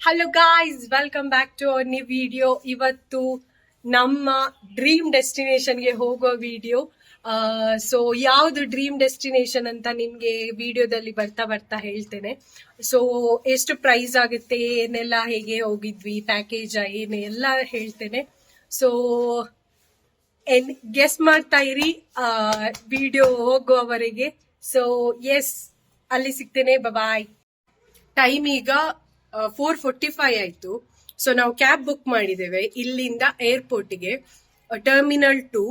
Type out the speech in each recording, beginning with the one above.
Hello guys, welcome back to our new video. ಇವತ್ತು ನಮ್ಮ dream ಡೆಸ್ಟಿನೇಷನ್ಗೆ ಹೋಗೋ ವಿಡಿಯೋ. ಸೊ ಯಾವುದು ಡ್ರೀಮ್ ಡೆಸ್ಟಿನೇಷನ್ ಅಂತ ನಿಮ್ಗೆ ವಿಡಿಯೋದಲ್ಲಿ ಬರ್ತಾ ಹೇಳ್ತೇನೆ. ಸೊ ಎಷ್ಟು ಪ್ರೈಸ್ ಆಗುತ್ತೆ, ಏನೆಲ್ಲ, ಹೇಗೆ ಹೋಗಿದ್ವಿ, ಪ್ಯಾಕೇಜ್ ಏನೆಲ್ಲ ಹೇಳ್ತೇನೆ. ಸೊ ಗೆಸ್ ಮಾಡ್ತಾ ಇರಿ ವಿಡಿಯೋ ಹೋಗುವವರೆಗೆ. ಸೊ ಎಸ್, ಅಲ್ಲಿ ಸಿಗ್ತೇನೆ. ಬಾಯ್. ಟೈಮ್ ಈಗ 4:45 ಆಯ್ತು. ಸೊ ನಾವು ಕ್ಯಾಬ್ ಬುಕ್ ಮಾಡಿದ್ದೇವೆ ಇಲ್ಲಿಂದ ಏರ್ಪೋರ್ಟ್ಗೆ, ಟರ್ಮಿನಲ್ 2.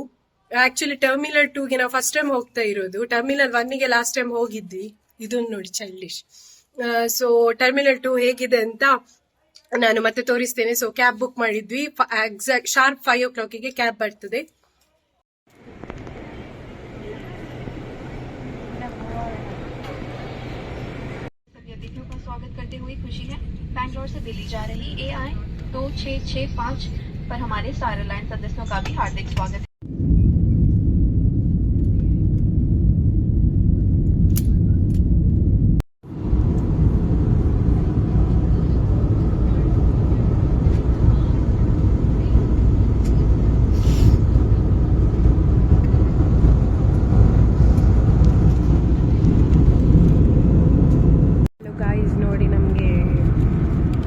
ಆಕ್ಚುಲಿ ಟರ್ಮಿನಲ್ 2ಗೆ ನಾವು ಫಸ್ಟ್ ಟೈಮ್ ಹೋಗ್ತಾ ಇರೋದು. ಟರ್ಮಿನಲ್ 1ಗೆ ಲಾಸ್ಟ್ ಟೈಮ್ ಹೋಗಿದ್ವಿ. ಇದನ್ನು ನೋಡಿ, ಚೈಲ್ಡಿಶ್. ಸೊ ಟರ್ಮಿನಲ್ 2 ಹೇಗಿದೆ ಅಂತ ನಾನು ಮತ್ತೆ ತೋರಿಸ್ತೇನೆ. ಸೊ ಕ್ಯಾಬ್ ಬುಕ್ ಮಾಡಿದ್ವಿ. ಎಕ್ಸಾಕ್ಟ್ ಶಾರ್ಪ್ 5 o'clock ಕ್ಯಾಬ್ ಬರ್ತದೆ. स्वागत करते हुए खुशी है। बैंगलोर से दिल्ली जा रही AI 2665 पर हमारे स्टार एलायंस सदस्यों का भी हार्दिक स्वागत है।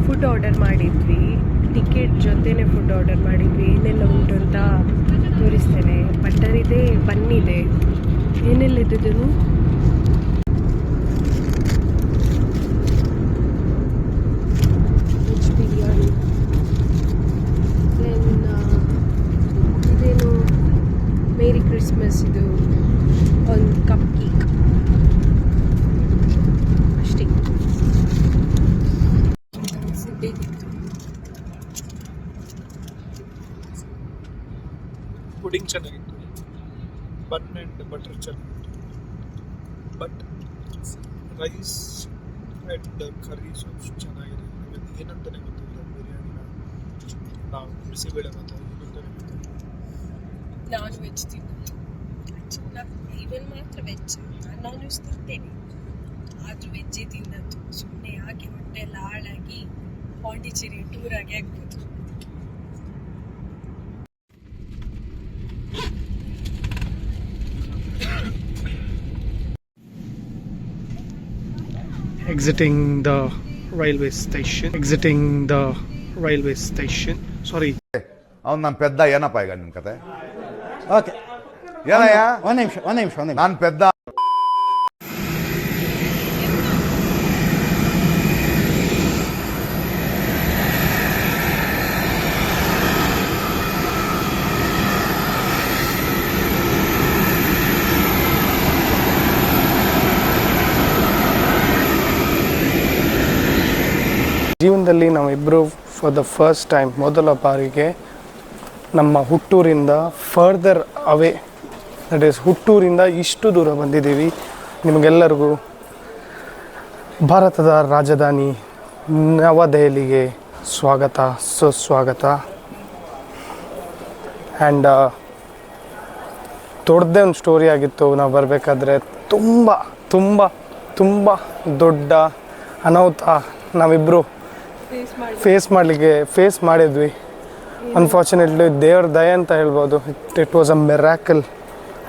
ಫುಡ್ ಆರ್ಡರ್ ಮಾಡಿದ್ವಿ, ಟಿಕೆಟ್ ಜೊತೆನೆ ಫುಡ್ ಆರ್ಡರ್ ಮಾಡಿದ್ವಿ. ಏನೆಲ್ಲ ಉಂಟು ಅಂತ ತೋರಿಸ್ತೇನೆ. ಬಟರ್ ಇದೆ, ಬನ್ ಇದೆ, ಏನೆಲ್ಲ ಇದ್ದಿದ್ದು. ವೆಜ್ ಬಿರಿಯಾನಿ, ದೆನ್ ಇದೇನು ಮೇರಿ ಕ್ರಿಸ್ಮಸ್, ಇದು ಒಂದು ಕಪ್ ಕೇಕ್ ಅಷ್ಟೇ. ಪುಡಿಂಗ್ ಚೆನ್ನಾಗಿತ್ತು, ಬನ್ ಆ್ಯಂಡ್ ಬಟರ್ ಚೆನ್ನಾಗಿತ್ತು, but rice and curry soups ಚೆನ್ನಾಗಿದೆ. ನಮಗೆ ಏನಂತಾನೆ ಗೊತ್ತಿಲ್ಲ, ಬಿರಿಯಾನಿನ ನಾವು ಬಿಸಿಬೇಳೆ ಮತ್ತು ಏನಂತಾನೆ ಗೊತ್ತಿಲ್ಲ. ನಾನ್ ವೆಜ್ ತಿನ್ನೋದು, ಇವನ್ ಮಾತ್ರ ವೆಜ್. ನಾನು ನಾನ್ ವೆಜ್ ತಿಂತೇನೆ, ಆದರೂ ವೆಜ್ಜೇ ತಿನ್ನೋದು. ಸುಮ್ಮನೆ ಹಾಕಿ ಹೊಟ್ಟೆ ಎಲ್ಲ ಹಾಳಾಗಿ ಪಾಂಡಿಚೇರಿ ಟೂರ್ ಆಗಿ ಆಗ್ಬೋದು. Exiting the railway station. Sorry. ಅವ್ನು ನನ್ನ ಪೆದ್ದ. ಏನಪ್ಪ ಈಗ ನಿನ್ನ ಕತೆ? ಓಕೆ, ಏನಯ್ಯ? ಒಂದು ನಿಮಿಷ ನಾನು ಪೆದ್ದ. ಜೀವನದಲ್ಲಿ ನಾವಿಬ್ಬರು ಫಾರ್ ದ ಫಸ್ಟ್ ಟೈಮ್, ಮೊದಲ ಬಾರಿಗೆ ನಮ್ಮ ಹುಟ್ಟೂರಿಂದ ಫರ್ದರ್ ಅವೇ, ದಟ್ ಈಸ್ ಹುಟ್ಟೂರಿಂದ ಇಷ್ಟು ದೂರ ಬಂದಿದ್ದೀವಿ. ನಿಮಗೆಲ್ಲರಿಗೂ ಭಾರತದ ರಾಜಧಾನಿ ನವದೆಹಲಿಗೆ ಸ್ವಾಗತ, ಸುಸ್ವಾಗತ. ಆ್ಯಂಡ್ ದೊಡ್ಡದೇ ಒಂದು ಸ್ಟೋರಿ ಆಗಿತ್ತು. ನಾವು ಬರಬೇಕಾದ್ರೆ ತುಂಬ ತುಂಬ ತುಂಬ ದೊಡ್ಡ ಅನಾಹುತ ನಾವಿಬ್ಬರು ಫೇಸ್ ಮಾಡಿದ್ವಿ. ಅನ್ಫಾರ್ಚುನೇಟ್ಲಿ ದೇವ್ರ ದಯೆ ಅಂತ ಹೇಳ್ಬೋದು. It was a miracle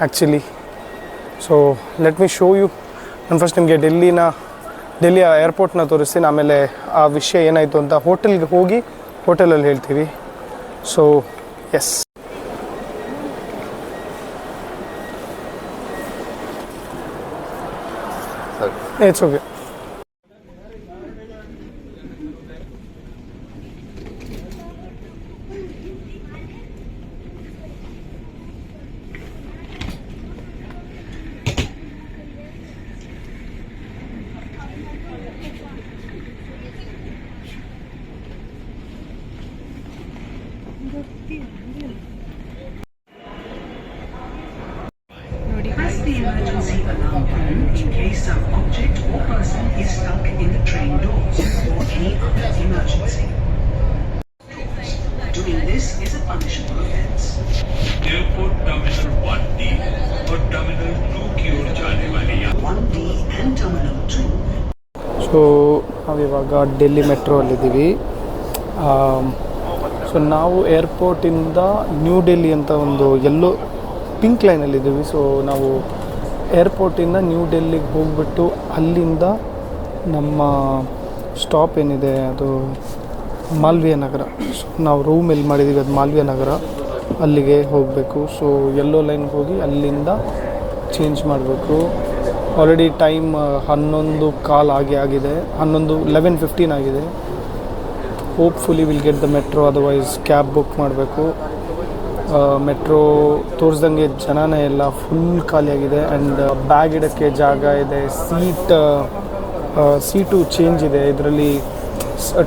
actually. So let me show you. ನಾನು ಫಸ್ಟ್ ನಿಮಗೆ ಡೆಲ್ಲಿಯ ಏರ್ಪೋರ್ಟ್ನ ತೋರಿಸ್ತೀನಿ, ಆಮೇಲೆ ಆ ವಿಷಯ ಏನಾಯಿತು ಅಂತ ಹೋಟೆಲ್ಗೆ ಹೋಗಿ ಹೋಟೆಲಲ್ಲಿ ಹೇಳ್ತೀವಿ. So yes, it's okay. Press the emergency alarm button in case some object or person is stuck in the train doors or any other emergency. Doing this is a punishable offence. Airport terminal 1D और terminal 2 की ओर जाने वाली 1D and Terminal 2. So ನಾವಿವಾಗ Delhi metro ಅಲ್ಲಿದ್ದೀವಿ. So ನಾವು ಏರ್ಪೋರ್ಟಿಂದ new Delhi ಅಂತ ಒಂದು yellow pink ಲೈನಲ್ಲಿದ್ದೀವಿ. So ನಾವು ಏರ್ಪೋರ್ಟಿಂದ new ಡೆಲ್ಲಿಗೆ ಹೋಗ್ಬಿಟ್ಟು ಅಲ್ಲಿಂದ ನಮ್ಮ ಸ್ಟಾಪ್ ಏನಿದೆ ಅದು ಮಾಲ್ವಿಯಾ ನಗರ. ಸೊ ನಾವು ರೂಮ್ ಎಲ್ಲಿ ಮಾಡಿದ್ದೀವಿ ಅದು ಮಾಲ್ವಿಯಾ ನಗರ, ಅಲ್ಲಿಗೆ ಹೋಗಬೇಕು. ಸೊ ಎಲ್ಲೋ ಲೈನ್ಗೆ ಹೋಗಿ ಅಲ್ಲಿಂದ ಚೇಂಜ್ ಮಾಡಬೇಕು. ಆಲ್ರೆಡಿ ಟೈಮ್ 11:15 ಆಗಿದೆ, 11:15 ಆಗಿದೆ. Hopefully will get the metro, otherwise cab book ಮಾಡಬೇಕು. ಮೆಟ್ರೋ ತೋರಿಸ್ದಂಗೆ ಜನನೇ ಇಲ್ಲ, ಫುಲ್ ಖಾಲಿಯಾಗಿದೆ. ಆ್ಯಂಡ್ ಬ್ಯಾಗ್ ಇಡೋಕ್ಕೆ ಜಾಗ ಇದೆ, ಸೀಟು ಚೇಂಜ್ ಇದೆ. ಇದರಲ್ಲಿ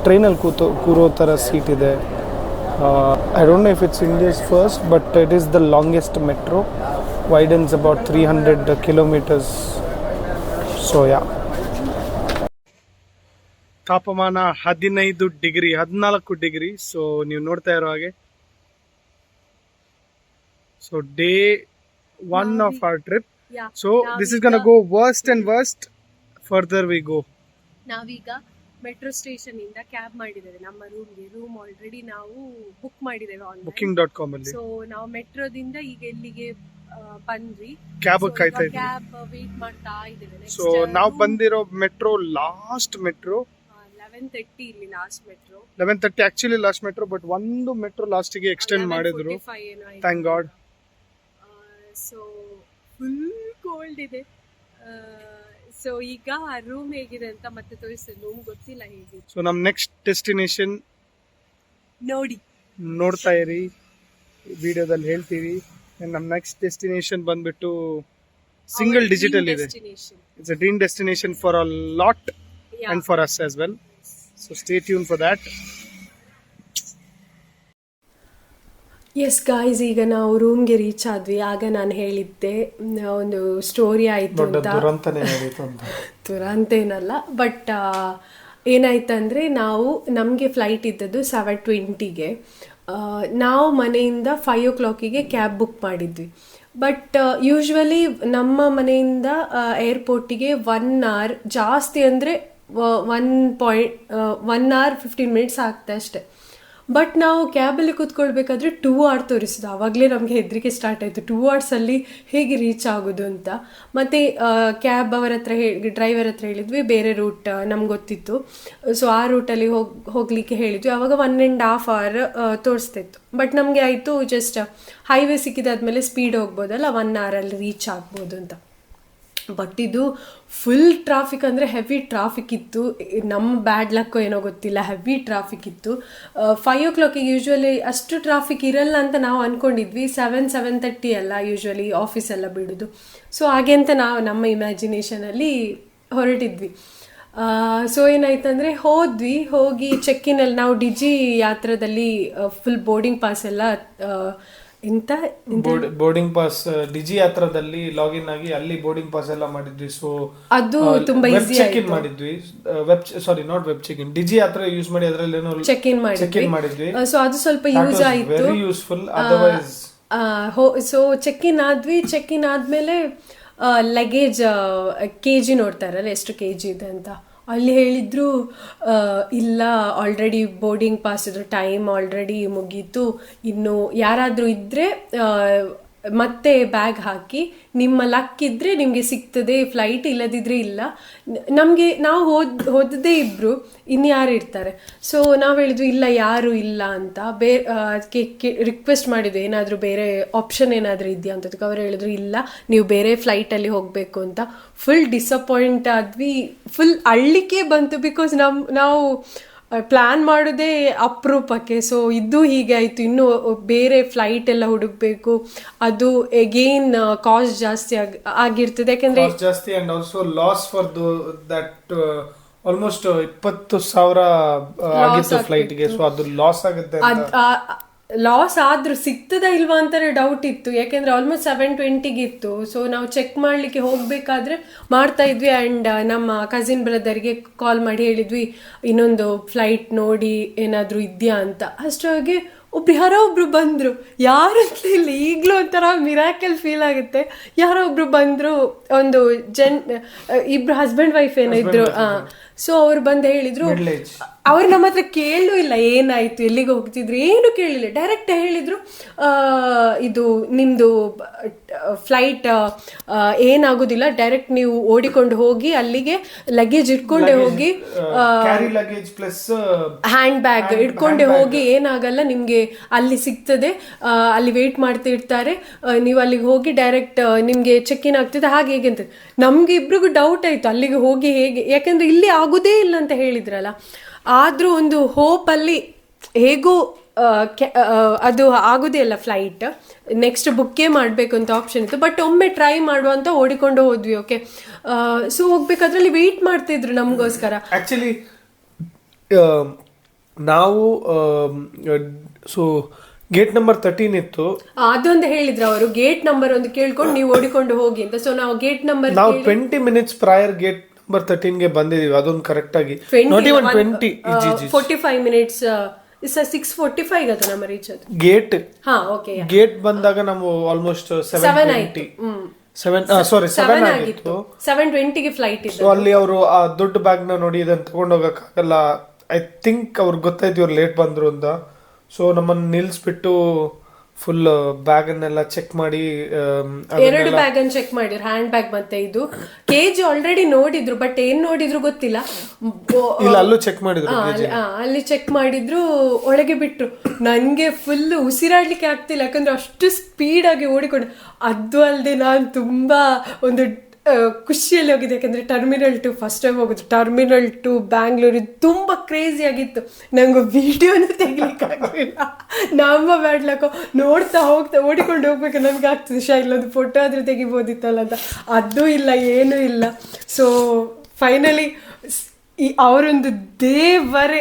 ಟ್ರೈನಲ್ಲಿ ಕೂರೋ ಥರ ಸೀಟ್ ಇದೆ. I don't know if it's India's first, but it is the longest metro, widens about 300 kilometers. So yeah. ತಾಪಮಾನ 15 ಡಿಗ್ರಿ, 14 ಡಿಗ್ರಿ. ಸೊ ನೀವು ನೋಡ್ತಾ ಇರೋ ಹಾಗೆ. So day 1 of our trip. So this is gonna go worst and worst. Further we go. ನಾವೀಗ metro station ಇಂದ cab ಮಾಡಿದ್ದೇವೆ ನಮ್ಮ room already ನಾವು ಬುಕ್ ಮಾಡಿದ್ದೇವೆ ಆನ್ಲೈನ್ booking.com ಅಲ್ಲಿ. ಸೊ ನಾವು ಮೆಟ್ರೋದಿಂದ ಈಗ ಎಲ್ಲಿಗೆ ಬಂದ್ವಿ, ಕ್ಯಾಬ್ ಕಾಯ್ತಾ ಇದ್ವಿ. ಕ್ಯಾಬ್ ವೇಟ್ ಮಾಡ್ತಾ ಇದ್ದೇವೆ. ಸೊ ನಾವು ಬಂದಿರೋ ಮೆಟ್ರೋ ಲಾಸ್ಟ್ ಮೆಟ್ರೋ 11:30 ಇಲ್ಲಿ last metro. 11:30 actually last metro, but ಒಂದು ಮೆಟ್ರೋ ಲಾಸ್ಟಿಗೆ ಎಕ್ಸ್ಟೆಂಡ್ ಮಾಡಿದ್ರು. Thank god. So full cold ಇದೆ. ಸೊ ಈಗ ರೂಮ್ ಹೇಗಿದೆ ಅಂತ ಮತ್ತೆ ತೋರಿಸ್ತೀನಿ. ರೂಮ್ ಗೊತ್ತಿಲ್ಲ ಹೇಗಿದೆ. ಸೊ ನಮ್ಮ ನೆಕ್ಸ್ಟ್ ಡೆಸ್ಟಿನೇಷನ್ ನೋಡ್ತಾ ಇರಿ, ವಿಡಿಯೋದಲ್ಲಿ ಹೇಳ್ತೀವಿ. ನಮ್ಮ ನೆಕ್ಸ್ಟ್ ಡೆಸ್ಟಿನೇಷನ್ ಬಂದ್ಬಿಟ್ಟು ಸಿಂಗಲ್ ಡಿಜಿಟಲ್ ಇದೆ. It's a dream destination for a lot and for us as well. So stay tune for that. Yes guys, ಈಗ ನಾವು ರೂಮ್ಗೆ ರೀಚ್ ಆದ್ವಿ. ಆಗ ನಾನು ಹೇಳಿದ್ದೆ ಒಂದು ಸ್ಟೋರಿ ಆಯಿತು ಅಂತ. ದುರಂತ ಏನಲ್ಲ, ಬಟ್ ಏನಾಯ್ತಂದರೆ ನಮಗೆ ಫ್ಲೈಟ್ ಇದ್ದದ್ದು 7:20ಗೆ. ನಾವು ಮನೆಯಿಂದ 5 o'clockಗೆ ಕ್ಯಾಬ್ ಬುಕ್ ಮಾಡಿದ್ವಿ. ಬಟ್ ಯೂಶ್ವಲಿ ನಮ್ಮ ಮನೆಯಿಂದ ಏರ್ಪೋರ್ಟಿಗೆ 1 hour, ಜಾಸ್ತಿ ಅಂದರೆ 1 hour 15 minutes ಆಗ್ತದೆ ಅಷ್ಟೆ. ಬಟ್ ನಾವು ಕ್ಯಾಬಲ್ಲಿ ಕೂತ್ಕೊಳ್ಬೇಕಾದ್ರೆ 2 hours ತೋರಿಸಿದ್ದು. ಆವಾಗಲೇ ನಮಗೆ ಹೆದರಿಕೆ ಸ್ಟಾರ್ಟ್ ಆಯಿತು, 2 hours ಹೇಗೆ ರೀಚ್ ಆಗೋದು ಅಂತ. ಮತ್ತು ಕ್ಯಾಬ್ ಡ್ರೈವರ್ ಹತ್ರ ಹೇಳಿದ್ವಿ ಬೇರೆ ರೂಟ್ ನಮ್ಗೆ ಗೊತ್ತಿತ್ತು. ಸೊ ಆ ರೂಟಲ್ಲಿ ಹೋಗಲಿಕ್ಕೆ ಹೇಳಿದ್ವಿ. ಆವಾಗ 1.5 hour ತೋರಿಸ್ತಿತ್ತು. ಬಟ್ ನಮಗೆ ಆಯಿತು ಜಸ್ಟ್ ಹೈವೇ ಸಿಕ್ಕಿದಾದ್ಮೇಲೆ ಸ್ಪೀಡ್ ಹೋಗ್ಬೋದಲ್ಲ, 1 hour ರೀಚ್ ಆಗ್ಬೋದು ಅಂತ. ಬಟ್ ಇದು ಫುಲ್ ಟ್ರಾಫಿಕ್, ಅಂದರೆ ಹೆವಿ ಟ್ರಾಫಿಕ್ ಇತ್ತು. ನಮ್ಮ ಬ್ಯಾಡ್ ಲಕ್ಕೋ ಏನೋ ಗೊತ್ತಿಲ್ಲ, ಹೆವಿ ಟ್ರಾಫಿಕ್ ಇತ್ತು. 5 o'clockಗೆ ಯೂಶ್ವಲಿ ಅಷ್ಟು ಟ್ರಾಫಿಕ್ ಇರಲ್ಲ ಅಂತ ನಾವು ಅಂದ್ಕೊಂಡಿದ್ವಿ. 7:30 ಅಲ್ಲ ಯೂಶ್ವಲಿ ಆಫೀಸ್ ಎಲ್ಲ ಬಿಡೋದು. ಸೊ ಹಾಗೆ ಅಂತ ನಾವು ನಮ್ಮ ಇಮ್ಯಾಜಿನೇಷನಲ್ಲಿ ಹೊರಟಿದ್ವಿ. ಸೊ ಏನಾಯ್ತಂದರೆ ಹೋಗಿ ಚೆಕ್ಕಿನಲ್ಲಿ ನಾವು ಡಿಜಿ ಯಾತ್ರದಲ್ಲಿ ಫುಲ್ ಬೋರ್ಡಿಂಗ್ ಪಾಸ್ ಎಲ್ಲ ಬೋರ್ಡಿಂಗ್ ಪಾಸ್ ಡಿಜಿ ಯಾತ್ರದಲ್ಲಿ ಲಾಗಿನ್ ಆಗಿ ಅಲ್ಲಿ ಬೋರ್ಡಿಂಗ್ ಪಾಸ್ ಎಲ್ಲ ಮಾಡಿದ್ವಿ. ಸೊ ಅದು ತುಂಬಾ ಈಸಿ ಚೆಕ್ ಇನ್ ಮಾಡಿದ್ವಿ. Not web check in, Digi Yatra use ಮಾಡಿ ಅದರಲ್ಲಿ ಚೆಕ್ ಇನ್ ಮಾಡಿದ್ವಿ. ಸೊ ಅದು ಸ್ವಲ್ಪ ಯೂಸ್ ಆಯಿತು, very useful. Otherwise so check in ಆದ್ಮೇಲೆ ಲಗೇಜ್ ಕೆಜಿ ನೋಡ್ತಾರಲ್ಲ ಎಷ್ಟು ಕೆಜಿ ಇದೆ ಅಂತ. ಅಲ್ಲಿ ಹೇಳಿದ್ರು ಇಲ್ಲ, ಆಲ್ರೆಡಿ ಬೋರ್ಡಿಂಗ್ ಪಾಸ್ ಇದ್ರು, ಟೈಮ್ ಆಲ್ರೆಡಿ ಮುಗೀತು, ಇನ್ನು ಯಾರಾದರೂ ಇದ್ದರೆ ಮತ್ತೆ ಬ್ಯಾಗ್ ಹಾಕಿ, ನಿಮ್ಮ ಲಕ್ ಇದ್ದರೆ ನಿಮಗೆ ಸಿಗ್ತದೆ ಫ್ಲೈಟ್, ಇಲ್ಲದಿದ್ದರೆ ಇಲ್ಲ. ನಾವು ಹೋದದೇ ಇಬ್ಬರು, ಇನ್ಯಾರು ಇರ್ತಾರೆ. ಸೊ ನಾವು ಹೇಳಿದ್ವಿ ಇಲ್ಲ, ಯಾರು ಇಲ್ಲ ಅಂತ. ರಿಕ್ವೆಸ್ಟ್ ಮಾಡಿದ್ವಿ ಏನಾದರೂ ಬೇರೆ ಆಪ್ಷನ್ ಏನಾದರೂ ಇದೆಯಾ ಅಂತ. ಅವರು ಹೇಳಿದ್ರು ಇಲ್ಲ, ನೀವು ಬೇರೆ ಫ್ಲೈಟಲ್ಲಿ ಹೋಗಬೇಕು ಅಂತ. ಫುಲ್ ಡಿಸಪಾಯಿಂಟ್ ಆದ್ವಿ, ಫುಲ್ ಅಳ್ಳಿಕೆ ಬಂತು. ಬಿಕಾಸ್ ನಾವು ಪ್ಲ್ಯಾನ್ ಮಾಡೋದೇ ಅಪರೂಪಕ್ಕೆ. ಸೊ ಇದು ಹೀಗೆ ಆಯಿತು. ಇನ್ನು ಬೇರೆ ಫ್ಲೈಟ್ ಎಲ್ಲ ಹುಡುಕಬೇಕು, ಅದು ಎಗೇನ್ ಕಾಸ್ಟ್ ಜಾಸ್ತಿ ಆಗಿರ್ತದೆ. ಯಾಕಂದ್ರೆ ಜಾಸ್ತಿ and also loss for that almost 20,000 ಆಗಿತ್ತು ಫ್ಲೈಟ್ಗೆ. ಸೊ ಅದು ಲಾಸ್ ಆಗುತ್ತೆ. ಲಾಸ್ ಆದ್ರೂ ಸಿಗ್ತದಾ ಇಲ್ವಾ ಅಂತಾನೆ ಡೌಟ್ ಇತ್ತು. ಯಾಕೆಂದ್ರೆ ಆಲ್ಮೋಸ್ಟ್ 7:20 ಇತ್ತು. ಸೊ ನಾವು ಚೆಕ್ ಮಾಡ್ಲಿಕ್ಕೆ ಹೋಗ್ಬೇಕಾದ್ರೆ ಮಾಡ್ತಾ ಇದ್ವಿ. ಅಂಡ್ ನಮ್ಮ ಕಸಿನ್ ಬ್ರದರ್ಗೆ ಕಾಲ್ ಮಾಡಿ ಹೇಳಿದ್ವಿ ಇನ್ನೊಂದು ಫ್ಲೈಟ್ ನೋಡಿ ಏನಾದ್ರು ಇದೆಯಾ ಅಂತ. ಅಷ್ಟೊಳಗೆ ಯಾರೋ ಒಬ್ರು ಬಂದ್ರು, ಯಾರು ಇಲ್ಲ, ಈಗಲೂ ಒಂಥರ ಮಿರಾಕಲ್ ಫೀಲ್ ಆಗುತ್ತೆ. ಯಾರೋ ಒಬ್ರು ಬಂದ್ರು, ಒಂದು ಇಬ್ರು ಹಸ್ಬೆಂಡ್ ವೈಫ್ ಏನೋ ಇದ್ರು. ಸೊ ಅವ್ರು ಬಂದು ಹೇಳಿದ್ರು, Middle age. ಅವ್ರು ನಮ್ಮ ಹತ್ರ ಕೇಳೂ ಇಲ್ಲ ಏನಾಯ್ತು, ಎಲ್ಲಿಗೆ ಹೋಗ್ತಿದ್ರು, ಏನು ಕೇಳಿಲ್ಲ. ಡೈರೆಕ್ಟ್ ಹೇಳಿದ್ರು, ಇದು ನಿಮ್ದು ಫ್ಲೈಟ್ ಏನಾಗುದಿಲ್ಲ, ಡೈರೆಕ್ಟ್ ನೀವು ಓಡಿಕೊಂಡು ಹೋಗಿ ಅಲ್ಲಿಗೆ ಲಗೇಜ್ ಇಟ್ಕೊಂಡೆ ಹೋಗಿ, carry luggage plus hand bag ಇಟ್ಕೊಂಡೆ ಹೋಗಿ, ಏನಾಗಲ್ಲ ನಿಮ್ಗೆ ಅಲ್ಲಿ ಸಿಗ್ತದೆ, ಅಲ್ಲಿ ವೇಟ್ ಮಾಡ್ತಾ ಇರ್ತಾರೆ, ನೀವು ಅಲ್ಲಿಗೆ ಹೋಗಿ ಡೈರೆಕ್ಟ್ ನಿಮ್ಗೆ ಚೆಕ್ ಇನ್ ಆಗ್ತದೆ, ಹಾಗೆ ಹೇಗೆ ಅಂತ. ನಮ್ಗೆ ಇಬ್ರಿಗೂ ಡೌಟ್ ಆಯ್ತು ಅಲ್ಲಿಗೆ ಹೋಗಿ ಹೇಗೆ, ಯಾಕಂದ್ರೆ ಇಲ್ಲಿ ಆಗುದೇ ಇಲ್ಲ ಅಂತ ಹೇಳಿದ್ರಲ್ಲ. ಆದ್ರೂ ಒಂದು ಹೋಪ್ ಅಲ್ಲಿ ಹೇಗೂ ಅದು ಆಗುದೇ ಇಲ್ಲ ಫ್ಲೈಟ್, ನೆಕ್ಸ್ಟ್ ಬುಕ್ಕೇ ಮಾಡಬೇಕು ಅಂತ ಆಪ್ಷನ್ ಇತ್ತು. ಬಟ್ ಒಮ್ಮೆ ಟ್ರೈ ಮಾಡುವ ಅಂತ ಓಡಿಕೊಂಡು ಹೋದ್ವಿ. ಓಕೆ, ಸೊ ಹೋಗ್ಬೇಕಾದ್ರೆ ಅಲ್ಲಿ ವೆಯ್ಟ್ ಮಾಡ್ತಿದ್ರು ನಮಗೋಸ್ಕರ. ಆಕ್ಚುಲಿ ನಾವು ಸೊ ಗೇಟ್ ನಂಬರ್ 13 ಇತ್ತು. ಅದೊಂದು ಹೇಳಿದ್ರು ಅವರು, ಗೇಟ್ ನಂಬರ್ ಒಂದು ಕೇಳ್ಕೊಂಡು ನೀವು ಓಡಿಕೊಂಡು ಹೋಗಿ ಅಂತ. ಸೊ ನಾವು ಗೇಟ್ ನಂಬರ್, ನಾವು 20 minutes prior ಗೇಟ್ ನಂಬರ್ 13 ಗೆ ಬಂದಿದೀವಿ, ಅದೊಂದು ಕರೆಕ್ಟ್ ಆಗಿ. ನಾಟ್ ಇವನ್ 20, 45 minutes, 6:45 ಆಯ್ತು ನಮ್ಮ ರೀಚ್ ಅದು ಗೇಟ್. ಹಾ, ಓಕೆ. ಗೇಟ್ ಬಂದಾಗ ನಾವು ಆಲ್ಮೋಸ್ಟ್ 7:20 ಆಗಿತ್ತು. 7:20ಗೆ ಫ್ಲೈಟ್ ಇತ್ತು. ಸೊ ಅಲ್ಲಿ ಅವರು ಆ ದೊಡ್ಡ ಬ್ಯಾಗ್ ನ ನೋಡಿ ಇದನ್ನ ತಗೊಂಡ್ ಹೋಗಕ್ಕಾಗಲ್ಲ, ಐ ಥಿಂಕ್ ಅವ್ರಿಗೆ ಗೊತ್ತಾಯ್ತು ಇವ್ರು ಲೇಟ್ ಬಂದ್ರು ಅಂತ. ಸೊ ನಮ್ಮನ್ನ ನಿಲ್ಸ್ಬಿಟ್ಟು ಫುಲ್ ಬ್ಯಾಗ್ ಅನ್ನೆಲ್ಲ ಚೆಕ್ ಮಾಡಿ, 2 ಬ್ಯಾಗ್ ಅನ್ನು ಚೆಕ್ ಮಾಡಿದ್ರು, ಹ್ಯಾಂಡ್ ಬ್ಯಾಗ್ ಮತ್ತೆ ಇದು ಕೇಜ್ ಆಲ್ರೆಡಿ ನೋಡಿದ್ರು. ಬಟ್ ಏನ್ ನೋಡಿದ್ರು ಗೊತ್ತಿಲ್ಲ, ಇಲ್ಲ ಅಲ್ಲೂ ಚೆಕ್ ಮಾಡಿದ್ರು, ಅಲ್ಲಿ ಚೆಕ್ ಮಾಡಿದ್ರು, ಒಳಗೆ ಬಿಟ್ರು. ನನ್ಗೆ ಫುಲ್ ಉಸಿರಾಡ್ಲಿಕ್ಕೆ ಆಗ್ತಿಲ್ಲ, ಯಾಕಂದ್ರೆ ಅಷ್ಟು ಸ್ಪೀಡ್ ಆಗಿ ಓಡಿಕೊಂಡು. ಅದು ಅಲ್ಲದೆ ನಾನು ತುಂಬಾ ಒಂದು ಖುಷಿಯಲ್ಲಿ ಹೋಗಿದೆ, ಯಾಕಂದ್ರೆ ಟರ್ಮಿನಲ್ 2 ಫಸ್ಟ್ ಟೈಮ್ ಹೋಗುದು. ಟರ್ಮಿನಲ್ 2 ಬ್ಯಾಂಗ್ಳೂರ್ ತುಂಬಾ ಕ್ರೇಜಿ ಆಗಿತ್ತು. ನಂಗೆ ವಿಡಿಯೋನು ತೆಗಿಲಿಕ್ಕೆ ಆಗಲಿಲ್ಲ, ನಮ್ಮ ಬ್ಯಾಡ್ಲಕ್ಕೋ ನೋಡ್ತಾ ಹೋಗ್ತಾ ಓಡಿಕೊಂಡು ಹೋಗ್ಬೇಕು ನಮ್ಗೆ ಆಗ್ತದೆ. ಇಲ್ಲೊಂದು ಫೋಟೋ ಆದ್ರೂ ತೆಗಿಬೋದಿತ್ತಲ್ಲ ಅಂತ, ಅದು ಇಲ್ಲ, ಏನೂ ಇಲ್ಲ. ಸೊ ಫೈನಲಿ ಅವರೊಂದು ದೇವರೇ,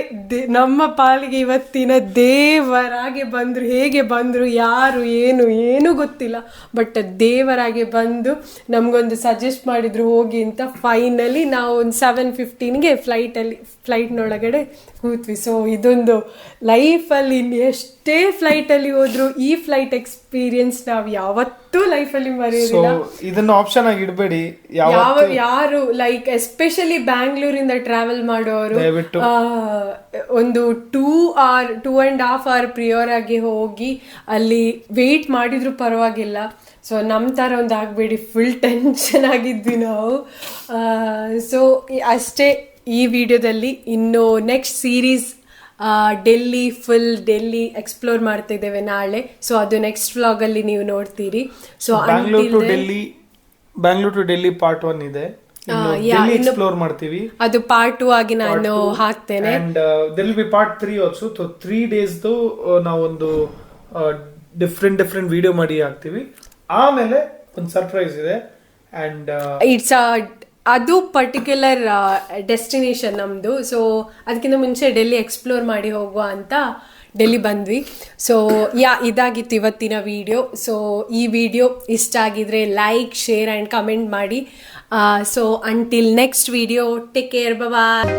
ನಮ್ಮ ಪಾಲಿಗೆ ಇವತ್ತಿನ ದೇವರಾಗೆ ಬಂದರು. ಹೇಗೆ ಬಂದರು, ಯಾರು ಏನು ಗೊತ್ತಿಲ್ಲ, ಬಟ್ ದೇವರಾಗೆ ಬಂದು ನಮಗೊಂದು ಸಜೆಸ್ಟ್ ಮಾಡಿದ್ರು ಹೋಗಿ ಅಂತ. ಫೈನಲಿ ನಾವು ಒಂದು 7:15ಗೆ ಫ್ಲೈಟ್ನೊಳಗಡೆ ಕೂತ್ವಿ. ಸೊ ಇದೊಂದು ಲೈಫಲ್ಲಿ ಎಷ್ಟೇ ಫ್ಲೈಟಲ್ಲಿ ಹೋದ್ರು ಈ ಫ್ಲೈಟ್ ಎಕ್ಸ್ಪೀರಿಯನ್ಸ್ ನಾವು ಯಾವತ್ತೂ ಲೈಫಲ್ಲಿ ಮರೆಯೋದಿಲ್ಲ. ಇದನ್ನ ಆಪ್ಷನ್ ಆಗಿ ಇಡಬೇಡಿ. ಯಾರು ಲೈಕ್ ಎಸ್ಪೆಷಲಿ ಬ್ಯಾಂಗ್ಳೂರಿಂದ ಟ್ರಾವೆಲ್ ಮಾಡೋರು ಒಂದು 2.5 hour ಪ್ರಿಯರ್ ಆಗಿ ಹೋಗಿ ಅಲ್ಲಿ ವೇಟ್ ಮಾಡಿದ್ರು ಪರವಾಗಿಲ್ಲ. ಸೊ ನಮ್ಮ ಥರ ಒಂದು ಆಗಬೇಡಿ, ಫುಲ್ ಟೆನ್ಷನ್ ಆಗಿದ್ವಿ ನಾವು. ಸೊ ಅಷ್ಟೇ ಈ ವಿಡಿಯೋದಲ್ಲಿ. ಇನ್ನು ನೆಕ್ಸ್ಟ್ ಸೀರೀಸ್ ಡೆಲ್ಲಿ ಎಕ್ಸ್ಪ್ಲೋರ್ ಮಾಡ್ತಾ ಇದ್ದೇವೆ ನಾಳೆ. ಸೊ ಅದು ನೆಕ್ಸ್ಟ್ ವ್ಲಾಗಲ್ಲಿ ನೀವು ನೋಡ್ತೀರಿ. So Bangalore to Delhi part 1 ಇದೆ, ಎಕ್ಸ್ಪ್ಲೋರ್ ಮಾಡ್ತೀವಿ. ಅದು ಪಾರ್ಟ್ 2 ಆಗಿ ನಾನು ಹಾಕ್ತೇನೆ. And there will be part 3 also. So 3 days ನಾವೊಂದು ಡಿಫ್ರೆಂಟ್ ವಿಡಿಯೋ ಮಾಡಿ ಹಾಕ್ತೀವಿ. ಆಮೇಲೆ ಒಂದು ಸರ್ಪ್ರೈಸ್ ಇದೆ. ಅಂಡ್ ಇಟ್ಸ್ ಅದು ಪರ್ಟಿಕ್ಯುಲರ್ ಡೆಸ್ಟಿನೇಷನ್ ನಮ್ಮದು. ಸೊ ಅದಕ್ಕಿಂತ ಮುಂಚೆ ಡೆಲ್ಲಿ ಎಕ್ಸ್ಪ್ಲೋರ್ ಮಾಡಿ ಹೋಗುವ ಅಂತ ಡೆಲ್ಲಿ ಬಂದ್ವಿ. ಸೊ ಇದಾಗಿತ್ತು ಇವತ್ತಿನ ವಿಡಿಯೋ. ಸೊ ಈ ವಿಡಿಯೋ ಇಷ್ಟ ಆಗಿದ್ರೆ ಲೈಕ್, ಶೇರ್ ಆ್ಯಂಡ್ ಕಮೆಂಟ್ ಮಾಡಿ. So until next video, take care, ಬಾಯ್.